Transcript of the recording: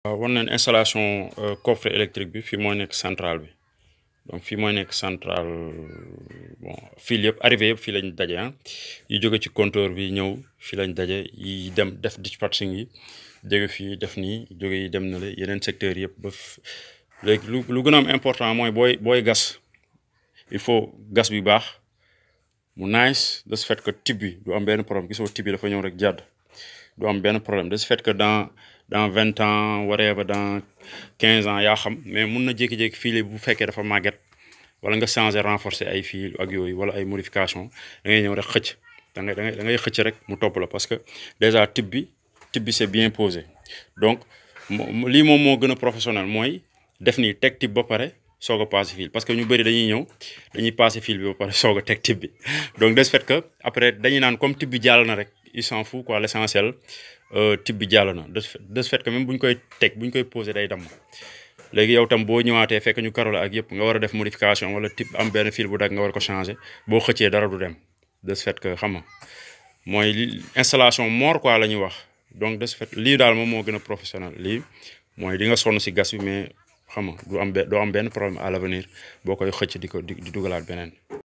war nañ installation coffret électrique bi fii mooy nekk centrale bi donc fii mooy nekk centrale bon fil yëpp arrivé yëpp fii lañ daje yi jóge ci compteur bi ñëw fii lañ daje yi dem def dispatching yi jóge fii def nii jóge yi dem na la yeneen secteurs yëpp ba léegi lu gën a am important mooy booy gas il faut gas bi baax mu nice de ce fait que type bi du am benn problème gisoo type bi dafa ñëw rek jàdd du am benn problème de ce fait que dans 20 ans whatever dans 15 ans yaa xam mais mun na jékki-jékki fil bu fekkee dafa màgget wala nga changer renforcer ay fil ak yooyu wala ay modification da ngay ñëw rek xëcc da ngay xëcc rek mu topp la parce que déjà type bi c'est bien posé donc lii moom moo gën a professionnel mooy def nii teg type ba pare soog a passé fil parce que ñu bëri dañuy ñëw dañuy passé fil bi ba pare soog a teg type bi donc de ce fait que après dañuy naan comme type bi jàll na rek il s'en fout quoi l'essentiel type bi jàll na de ce fait que même bu ñu koy teg bu ñu koy posé day damm léegi yow tam boo ñëwaatee fekk ñu karole ak yëpp nga war a def modification wala type am benn fil bu dagg nga war ko changer boo xëccee dara du dem de ce fait que xam nga mooy installation mort quoi la ñuy wax donc de ce fait lii daal moom moo gën a professionnel lii mooy di nga sonn si gas bi mais xam nga doo am benn problème à l'avenir boo koy xëcc di dugalaat beneen.